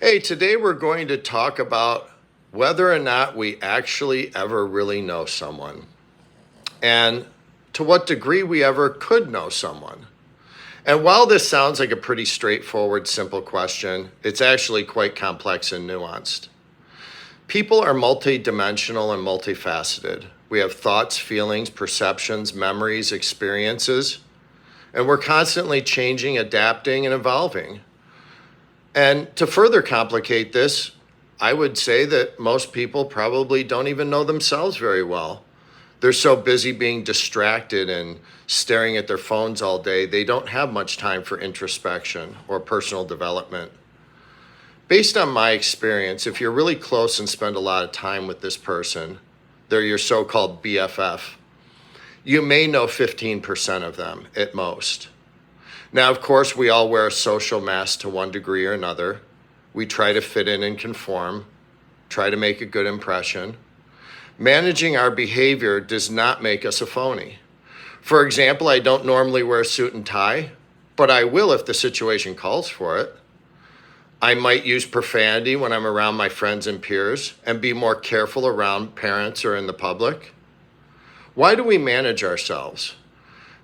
Hey, today we're going to talk about whether or not we actually ever really know someone and to what degree we ever could know someone. And while this sounds like a pretty straightforward, simple question, it's actually quite complex and nuanced. People are multidimensional and multifaceted. We have thoughts, feelings, perceptions, memories, experiences, and we're constantly changing, adapting, and evolving. And to further complicate this, I would say that most people probably don't even know themselves very well. They're so busy being distracted and staring at their phones all day, they don't have much time for introspection or personal development. Based on my experience, if you're really close and spend a lot of time with this person, they're your so-called BFF, you may know 15% of them at most. Now, of course, we all wear a social mask to one degree or another. We try to fit in and conform, try to make a good impression. Managing our behavior does not make us a phony. For example, I don't normally wear a suit and tie, but I will if the situation calls for it. I might use profanity when I'm around my friends and peers and be more careful around parents or in the public. Why do we manage ourselves?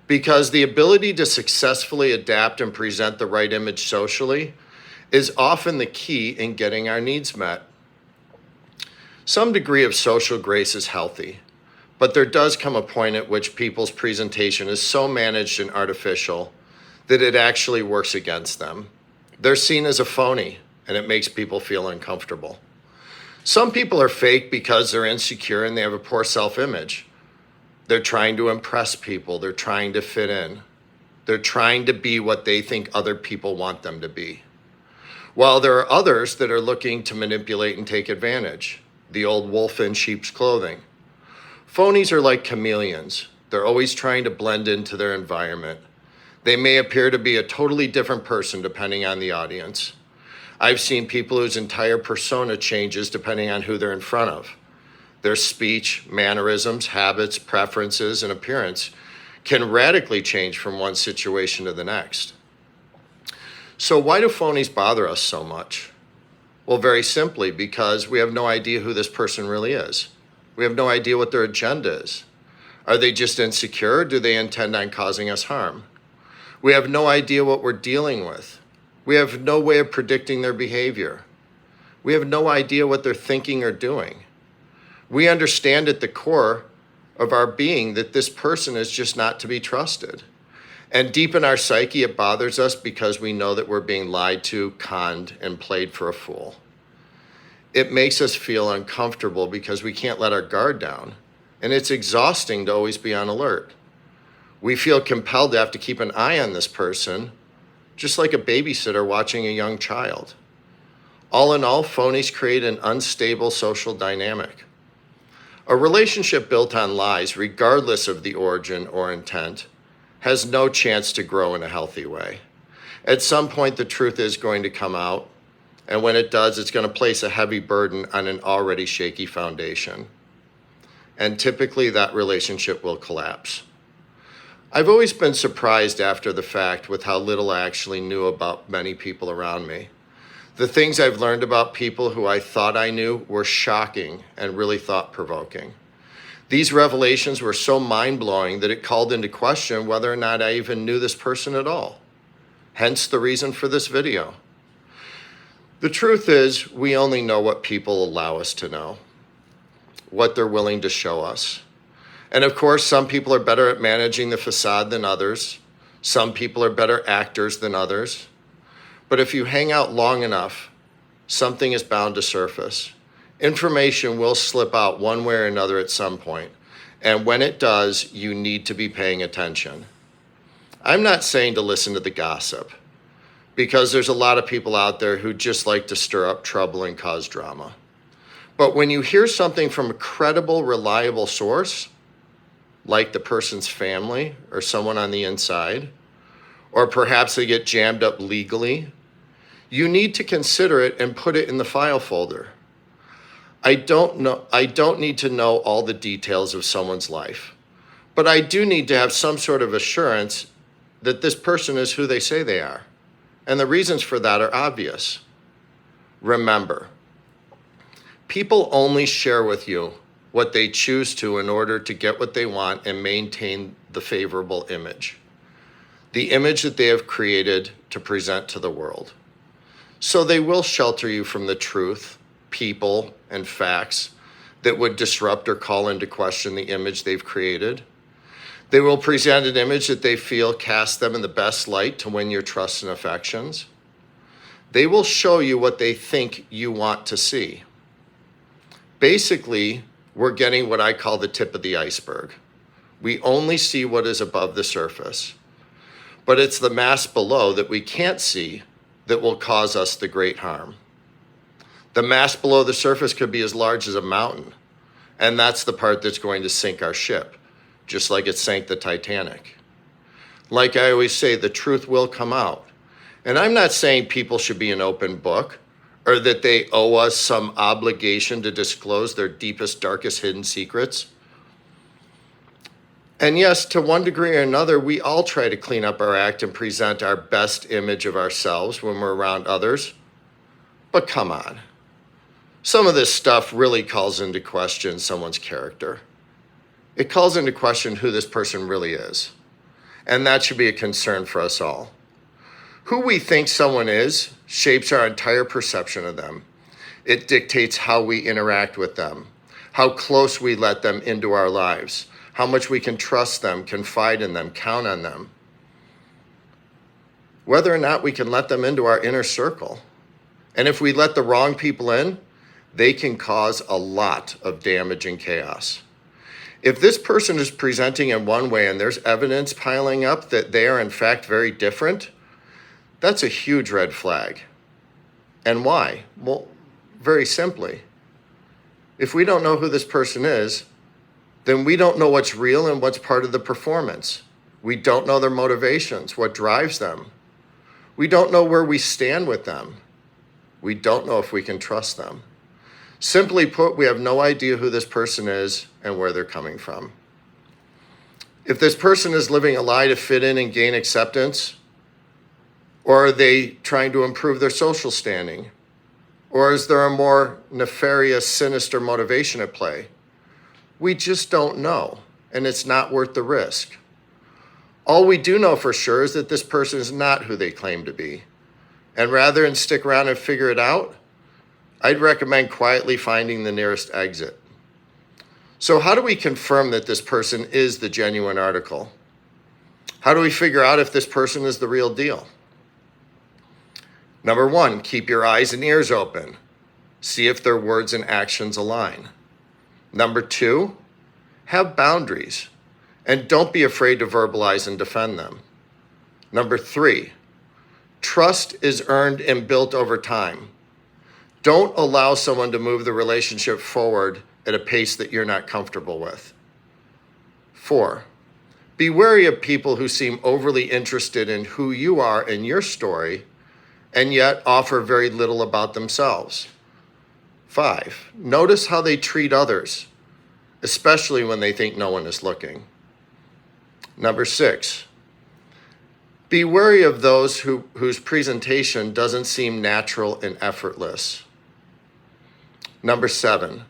Because the ability to successfully adapt and present the right image socially is often the key in getting our needs met. Some degree of social grace is healthy, but there does come a point at which people's presentation is so managed and artificial that it actually works against them. They're seen as a phony, and it makes people feel uncomfortable. Some people are fake because they're insecure and they have a poor self-image. They're trying to impress people. They're trying to fit in. They're trying to be what they think other people want them to be. While there are others that are looking to manipulate and take advantage. The old wolf in sheep's clothing. Phonies are like chameleons. They're always trying to blend into their environment. They may appear to be a totally different person depending on the audience. I've seen people whose entire persona changes depending on who they're in front of. Their speech, mannerisms, habits, preferences, and appearance can radically change from one situation to the next. So why do phonies bother us so much? Well, very simply, because we have no idea who this person really is. We have no idea what their agenda is. Are they just insecure? Or do they intend on causing us harm? We have no idea what we're dealing with. We have no way of predicting their behavior. We have no idea what they're thinking or doing. We understand at the core of our being that this person is just not to be trusted. And deep in our psyche, it bothers us because we know that we're being lied to, conned, and played for a fool. It makes us feel uncomfortable because we can't let our guard down. And it's exhausting to always be on alert. We feel compelled to have to keep an eye on this person, just like a babysitter watching a young child. All in all, phonies create an unstable social dynamic. A relationship built on lies, regardless of the origin or intent, has no chance to grow in a healthy way. At some point, the truth is going to come out, and when it does, it's going to place a heavy burden on an already shaky foundation. And typically, that relationship will collapse. I've always been surprised after the fact with how little I actually knew about many people around me. The things I've learned about people who I thought I knew were shocking and really thought-provoking. These revelations were so mind-blowing that it called into question whether or not I even knew this person at all. Hence the reason for this video. The truth is, we only know what people allow us to know, what they're willing to show us. And of course, some people are better at managing the facade than others. Some people are better actors than others. But if you hang out long enough, something is bound to surface. Information will slip out one way or another at some point. And when it does, you need to be paying attention. I'm not saying to listen to the gossip, because there's a lot of people out there who just like to stir up trouble and cause drama. But when you hear something from a credible, reliable source, like the person's family or someone on the inside, or perhaps they get jammed up legally, you need to consider it and put it in the file folder. I don't need to know all the details of someone's life, but I do need to have some sort of assurance that this person is who they say they are. And the reasons for that are obvious. Remember, people only share with you what they choose to in order to get what they want and maintain the favorable image, the image that they have created to present to the world. So they will shelter you from the truth, people, and facts that would disrupt or call into question the image they've created. They will present an image that they feel casts them in the best light to win your trust and affections. They will show you what they think you want to see. Basically, we're getting what I call the tip of the iceberg. We only see what is above the surface, but it's the mass below that we can't see that will cause us the great harm. The mass below the surface could be as large as a mountain, and that's the part that's going to sink our ship, just like it sank the Titanic. Like I always say, the truth will come out. And I'm not saying people should be an open book or that they owe us some obligation to disclose their deepest, darkest hidden secrets. And yes, to one degree or another, we all try to clean up our act and present our best image of ourselves when we're around others. But come on. Some of this stuff really calls into question someone's character. It calls into question who this person really is. And that should be a concern for us all. Who we think someone is shapes our entire perception of them. It dictates how we interact with them, how close we let them into our lives, how much we can trust them, confide in them, count on them, whether or not we can let them into our inner circle. And if we let the wrong people in, they can cause a lot of damage and chaos. If this person is presenting in one way and there's evidence piling up that they are in fact very different, that's a huge red flag. And why? Well, very simply, if we don't know who this person is, then we don't know what's real and what's part of the performance. We don't know their motivations, what drives them. We don't know where we stand with them. We don't know if we can trust them. Simply put, we have no idea who this person is and where they're coming from. If this person is living a lie to fit in and gain acceptance, or are they trying to improve their social standing? Or is there a more nefarious, sinister motivation at play? We just don't know, and it's not worth the risk. All we do know for sure is that this person is not who they claim to be. And rather than stick around and figure it out, I'd recommend quietly finding the nearest exit. So how do we confirm that this person is the genuine article? How do we figure out if this person is the real deal? Number one, keep your eyes and ears open. See if their words and actions align. Number two, have boundaries and don't be afraid to verbalize and defend them. Number three, trust is earned and built over time. Don't allow someone to move the relationship forward at a pace that you're not comfortable with. 4, be wary of people who seem overly interested in who you are and your story and yet offer very little about themselves. 5, notice how they treat others, especially when they think no one is looking. Number 6, be wary of those whose presentation doesn't seem natural and effortless. Number 7,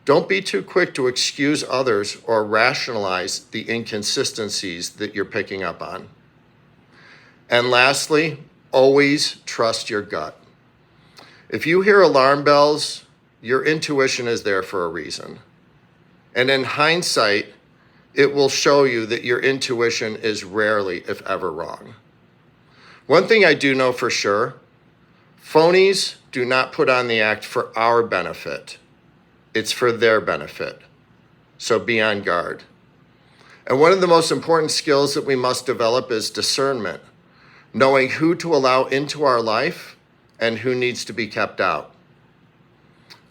don't be too quick to excuse others or rationalize the inconsistencies that you're picking up on. And lastly, always trust your gut. If you hear alarm bells, your intuition is there for a reason. And in hindsight, it will show you that your intuition is rarely, if ever, wrong. One thing I do know for sure, phonies do not put on the act for our benefit. It's for their benefit. So be on guard. And one of the most important skills that we must develop is discernment, knowing who to allow into our life and who needs to be kept out.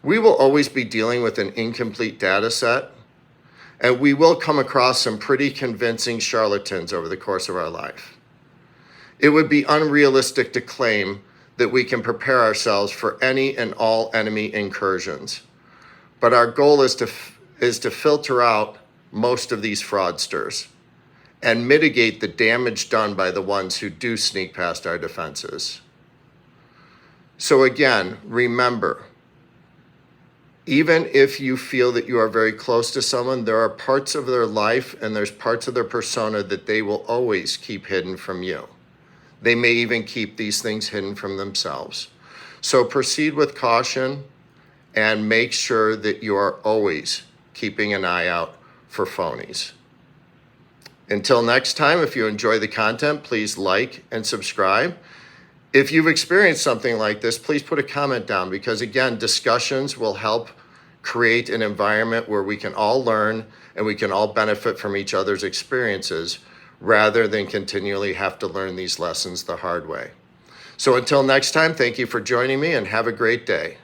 We will always be dealing with an incomplete data set, and we will come across some pretty convincing charlatans over the course of our life. It would be unrealistic to claim that we can prepare ourselves for any and all enemy incursions. But our goal is to filter out most of these fraudsters and mitigate the damage done by the ones who do sneak past our defenses. So again, remember, even if you feel that you are very close to someone, there are parts of their life and there's parts of their persona that they will always keep hidden from you. They may even keep these things hidden from themselves. So proceed with caution and make sure that you are always keeping an eye out for phonies. Until next time, if you enjoy the content, please like and subscribe. If you've experienced something like this, please put a comment down, because again, discussions will help create an environment where we can all learn and we can all benefit from each other's experiences rather than continually have to learn these lessons the hard way. So until next time, thank you for joining me and have a great day.